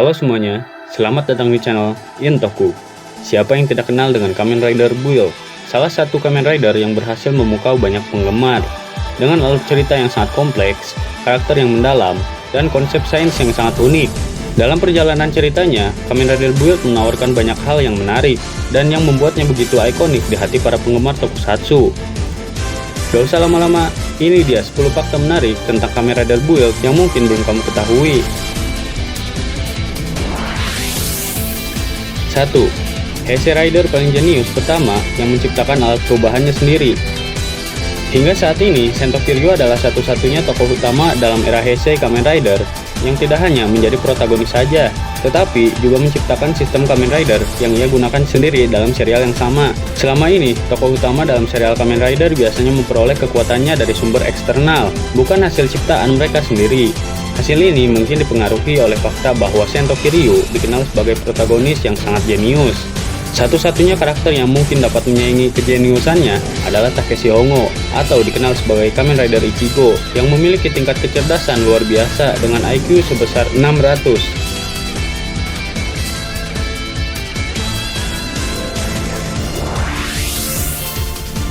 Halo semuanya, selamat datang di channel Intoku. Siapa yang tidak kenal dengan Kamen Rider Build? Salah satu Kamen Rider yang berhasil memukau banyak penggemar. Dengan alur cerita yang sangat kompleks, karakter yang mendalam, dan konsep sains yang sangat unik. Dalam perjalanan ceritanya, Kamen Rider Build menawarkan banyak hal yang menarik, dan yang membuatnya begitu ikonik di hati para penggemar tokusatsu. Gak usah lama-lama, ini dia 10 fakta menarik tentang Kamen Rider Build yang mungkin belum kamu ketahui. 1. Heisei Rider paling jenius pertama yang menciptakan alat perubahannya sendiri. Hingga saat ini, Sento Kiryu adalah satu-satunya tokoh utama dalam era Heisei Kamen Rider yang tidak hanya menjadi protagonis saja, tetapi juga menciptakan sistem Kamen Rider yang ia gunakan sendiri dalam serial yang sama. Selama ini, tokoh utama dalam serial Kamen Rider biasanya memperoleh kekuatannya dari sumber eksternal, bukan hasil ciptaan mereka sendiri. Hasil ini mungkin dipengaruhi oleh fakta bahwa Sento Kiryu dikenal sebagai protagonis yang sangat jenius. Satu-satunya karakter yang mungkin dapat menyaingi kejeniusannya adalah Takeshi Hongo, atau dikenal sebagai Kamen Rider Ichigo, yang memiliki tingkat kecerdasan luar biasa dengan IQ sebesar 600.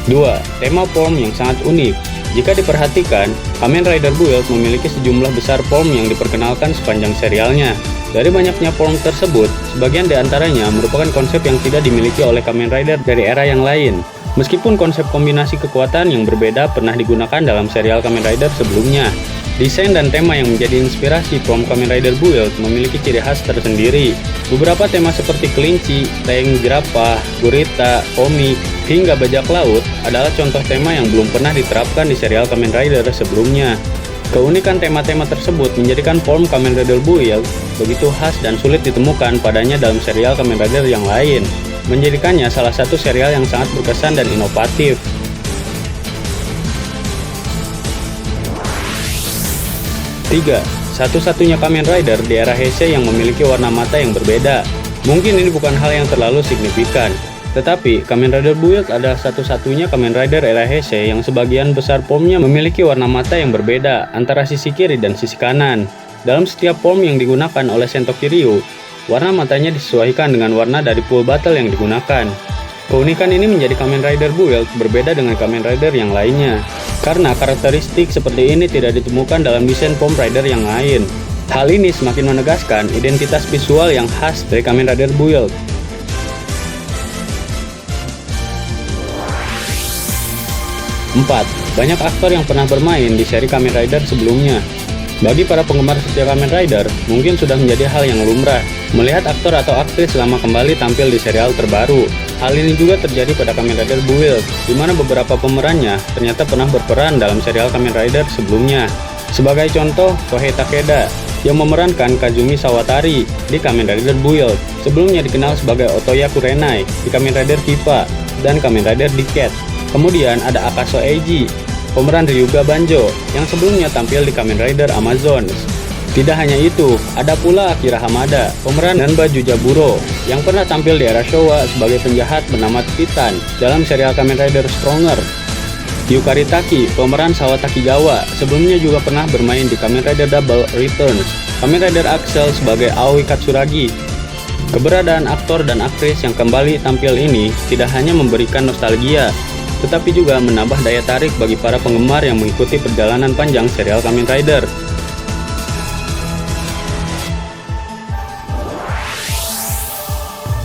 2. Tema form yang sangat unik. Jika diperhatikan, Kamen Rider Build memiliki sejumlah besar form yang diperkenalkan sepanjang serialnya. Dari banyaknya form tersebut, sebagian diantaranya merupakan konsep yang tidak dimiliki oleh Kamen Rider dari era yang lain. Meskipun konsep kombinasi kekuatan yang berbeda pernah digunakan dalam serial Kamen Rider sebelumnya, desain dan tema yang menjadi inspirasi form Kamen Rider Build memiliki ciri khas tersendiri. Beberapa tema seperti kelinci, tank, jerapah, gurita, komik, hingga bajak laut adalah contoh tema yang belum pernah diterapkan di serial Kamen Rider sebelumnya. Keunikan tema-tema tersebut menjadikan form Kamen Rider Build begitu khas dan sulit ditemukan padanya dalam serial Kamen Rider yang lain, menjadikannya salah satu serial yang sangat berkesan dan inovatif. 3. Satu-satunya Kamen Rider di era Heisei yang memiliki warna mata yang berbeda. Mungkin ini bukan hal yang terlalu signifikan, tetapi Kamen Rider Build adalah satu-satunya Kamen Rider era Heisei yang sebagian besar formnya memiliki warna mata yang berbeda antara sisi kiri dan sisi kanan. Dalam setiap form yang digunakan oleh Sento Kiryu, warna matanya disesuaikan dengan warna dari full battle yang digunakan. Keunikan ini menjadi Kamen Rider Build berbeda dengan Kamen Rider yang lainnya, karena karakteristik seperti ini tidak ditemukan dalam desain form rider yang lain. Hal ini semakin menegaskan identitas visual yang khas dari Kamen Rider Build. 4. Banyak aktor yang pernah bermain di seri Kamen Rider sebelumnya. Bagi para penggemar setia Kamen Rider, mungkin sudah menjadi hal yang lumrah melihat aktor atau aktris lama kembali tampil di serial terbaru. Hal ini juga terjadi pada Kamen Rider Build, di mana beberapa pemerannya ternyata pernah berperan dalam serial Kamen Rider sebelumnya. Sebagai contoh, Kohei Takeda yang memerankan Kazumi Sawatari di Kamen Rider Build, sebelumnya dikenal sebagai Otoya Kurenai di Kamen Rider Viva dan Kamen Rider Decade. Kemudian ada Akaso Eiji, pemeran Ryuga Banjo yang sebelumnya tampil di Kamen Rider Amazon. Tidak hanya itu, ada pula Akira Hamada, pemeran Nanba Jujaburo, yang pernah tampil di era Showa sebagai penjahat bernama Titan dalam serial Kamen Rider Stronger. Yukari Taki, pemeran Sawataki Gawa, sebelumnya juga pernah bermain di Kamen Rider Double Returns, Kamen Rider Axel sebagai Aoi Katsuragi. Keberadaan aktor dan aktris yang kembali tampil ini tidak hanya memberikan nostalgia, tetapi juga menambah daya tarik bagi para penggemar yang mengikuti perjalanan panjang serial Kamen Rider.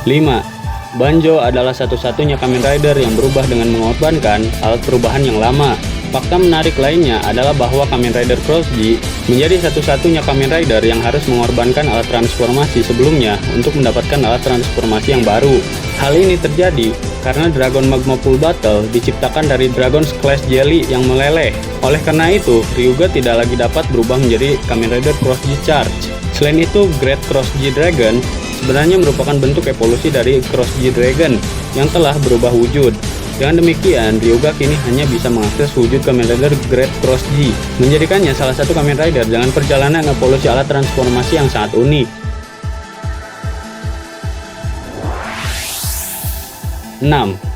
5. Banjo adalah satu-satunya Kamen Rider yang berubah dengan mengorbankan alat perubahan yang lama. Fakta menarik lainnya adalah bahwa Kamen Rider Cross G menjadi satu-satunya Kamen Rider yang harus mengorbankan alat transformasi sebelumnya untuk mendapatkan alat transformasi yang baru. Hal ini terjadi karena Dragon Magma Full Battle diciptakan dari Dragon's Class Jelly yang meleleh. Oleh karena itu, Ryuga tidak lagi dapat berubah menjadi Kamen Rider Cross G Charge. Selain itu, Great Cross G Dragon sebenarnya merupakan bentuk evolusi dari Cross G Dragon yang telah berubah wujud. Dengan demikian, Ryuga kini hanya bisa mengakses wujud Kamen Rider Great Cross G, menjadikannya salah satu Kamen Rider dengan perjalanan evolusi alat transformasi yang sangat unik. 6.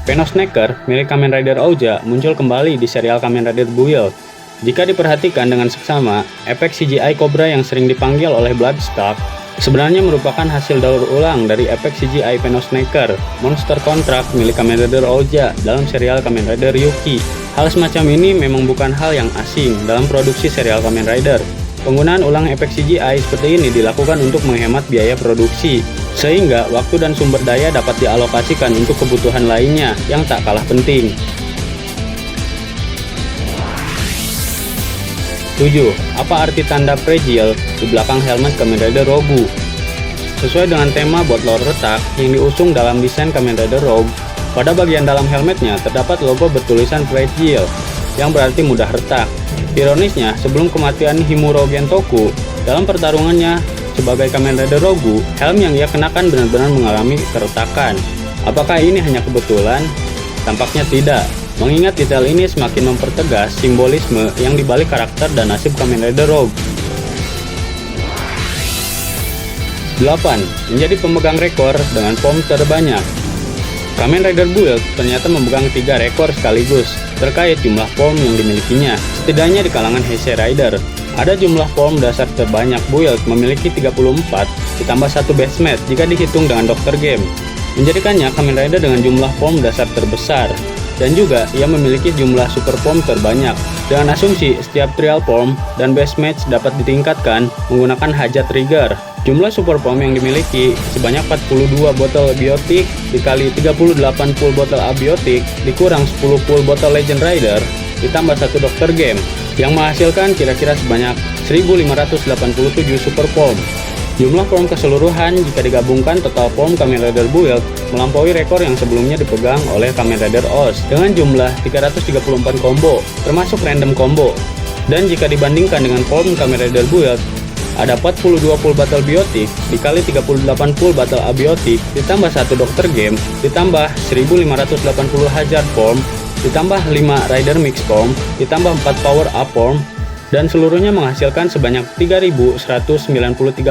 Penosnaker milik Kamen Rider Ouja muncul kembali di serial Kamen Rider Build. Jika diperhatikan dengan seksama, efek CGI Cobra yang sering dipanggil oleh Bloodstock sebenarnya merupakan hasil daur ulang dari efek CGI Peacemaker, monster kontrak milik Kamen Rider Oja dalam serial Kamen Rider Yuki. Hal semacam ini memang bukan hal yang asing dalam produksi serial Kamen Rider. Penggunaan ulang efek CGI seperti ini dilakukan untuk menghemat biaya produksi, sehingga waktu dan sumber daya dapat dialokasikan untuk kebutuhan lainnya yang tak kalah penting. 7. Apa arti tanda fragile di belakang helmet Kamen Rider Rogue? Sesuai dengan tema botlor retak yang diusung dalam desain Kamen Rider Rogue, pada bagian dalam helmetnya terdapat logo bertulisan fragile, yang berarti mudah retak. Ironisnya, sebelum kematian Himuro Gentoku, dalam pertarungannya sebagai Kamen Rider Rogue, helm yang ia kenakan benar-benar mengalami keretakan. Apakah ini hanya kebetulan? Tampaknya tidak. Mengingat detail ini semakin mempertegas simbolisme yang dibalik karakter dan nasib Kamen Rider Rogue. 8. Menjadi pemegang rekor dengan form terbanyak. Kamen Rider Build ternyata memegang 3 rekor sekaligus terkait jumlah form yang dimilikinya, setidaknya di kalangan Heisei Rider. Ada jumlah form dasar terbanyak Build memiliki 34, ditambah 1 base match jika dihitung dengan Dr. Game, menjadikannya Kamen Rider dengan jumlah form dasar terbesar. Dan juga ia memiliki jumlah super form terbanyak, dengan asumsi setiap trial form dan base match dapat ditingkatkan menggunakan hajat trigger. Jumlah super form yang dimiliki sebanyak 42 botol biotik dikali 38 full botol abiotik dikurang 10 full botol Legend Rider ditambah 1 Dr. Game yang menghasilkan kira-kira sebanyak 1587 super form. Jumlah form keseluruhan jika digabungkan total form Kamen Rider Build melampaui rekor yang sebelumnya dipegang oleh Kamen Rider OS dengan jumlah 334 combo, termasuk random combo. Dan jika dibandingkan dengan form Kamen Rider Build, ada 42 full battle biotik dikali 38 full battle abiotik ditambah 1 Dr. Game ditambah 1580 hazard form ditambah 5 rider mix form ditambah 4 power up form, dan seluruhnya menghasilkan sebanyak 3193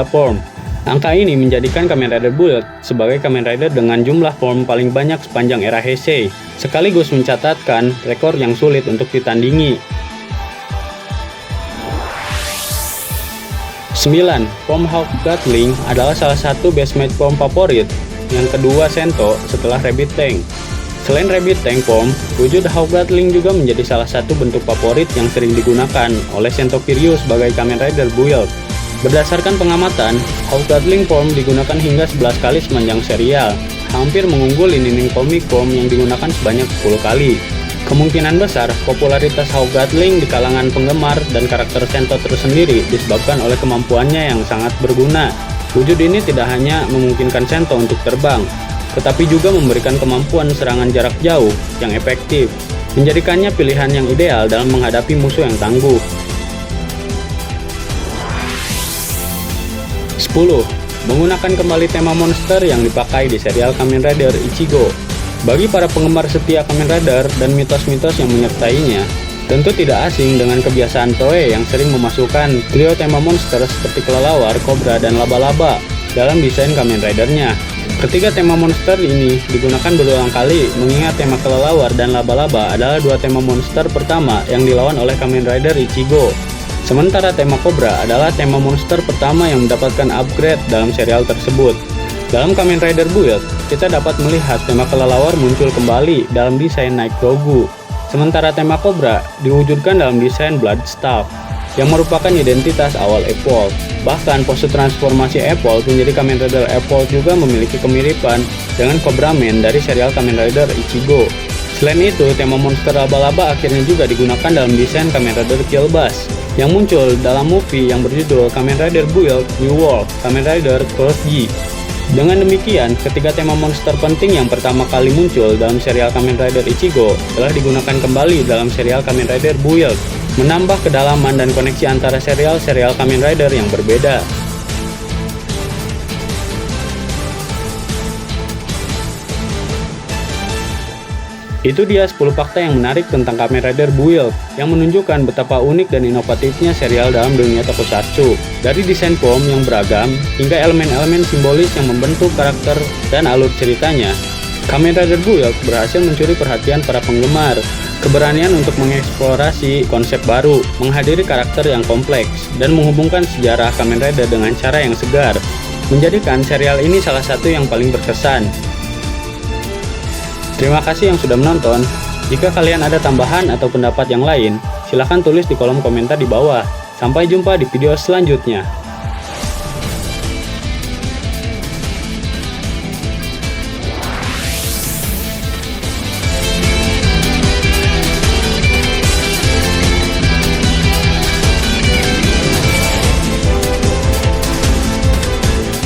form. Angka ini menjadikan Kamen Rider Build sebagai Kamen Rider dengan jumlah form paling banyak sepanjang era Heisei, sekaligus mencatatkan rekor yang sulit untuk ditandingi. 9. Form Hawk Gatling adalah salah satu base match form favorit yang kedua Sento setelah Rabbit Tank. Selain Rabbit Tank form, wujud Hawk Gatling juga menjadi salah satu bentuk favorit yang sering digunakan oleh Sento Kiryu sebagai Kamen Rider Build. Berdasarkan pengamatan, Hawk Gatling form digunakan hingga 11 kali sepanjang serial, hampir mengunggul dinding komik form yang digunakan sebanyak 10 kali. Kemungkinan besar, popularitas Hawk Gatling di kalangan penggemar dan karakter Sento tersendiri disebabkan oleh kemampuannya yang sangat berguna. Wujud ini tidak hanya memungkinkan Sento untuk terbang, tetapi juga memberikan kemampuan serangan jarak jauh yang efektif, menjadikannya pilihan yang ideal dalam menghadapi musuh yang tangguh. 10. Menggunakan kembali tema monster yang dipakai di serial Kamen Rider Ichigo. Bagi para penggemar setia Kamen Rider dan mitos-mitos yang menyertainya, tentu tidak asing dengan kebiasaan Toei yang sering memasukkan trio tema monster seperti kelelawar, kobra, dan laba-laba dalam desain Kamen Rider-nya. Ketiga tema monster ini digunakan berulang kali, mengingat tema kelelawar dan laba-laba adalah dua tema monster pertama yang dilawan oleh Kamen Rider Ichigo. Sementara tema Cobra adalah tema monster pertama yang mendapatkan upgrade dalam serial tersebut. Dalam Kamen Rider Build, kita dapat melihat tema kelelawar muncul kembali dalam desain Night Rogu. Sementara tema Cobra diwujudkan dalam desain Bloodstaff, yang merupakan identitas awal Evolve. Bahkan pose transformasi Evolve menjadi Kamen Rider Evolve juga memiliki kemiripan dengan Cobra Man dari serial Kamen Rider Ichigo. Selain itu, tema monster laba-laba akhirnya juga digunakan dalam desain Kamen Rider Killbus yang muncul dalam movie yang berjudul Kamen Rider Build New World Kamen Rider Cross G. Dengan demikian, ketiga tema monster penting yang pertama kali muncul dalam serial Kamen Rider Ichigo telah digunakan kembali dalam serial Kamen Rider Build, menambah kedalaman dan koneksi antara serial-serial Kamen Rider yang berbeda. Itu dia 10 fakta yang menarik tentang Kamen Rider Build yang menunjukkan betapa unik dan inovatifnya serial dalam dunia tokusatsu. Dari desain form yang beragam hingga elemen-elemen simbolis yang membentuk karakter dan alur ceritanya, Kamen Rider Build berhasil mencuri perhatian para penggemar. Keberanian untuk mengeksplorasi konsep baru, menghadiri karakter yang kompleks, dan menghubungkan sejarah Kamen Rider dengan cara yang segar, menjadikan serial ini salah satu yang paling berkesan. Terima kasih yang sudah menonton. Jika kalian ada tambahan atau pendapat yang lain, silahkan tulis di kolom komentar di bawah. Sampai jumpa di video selanjutnya.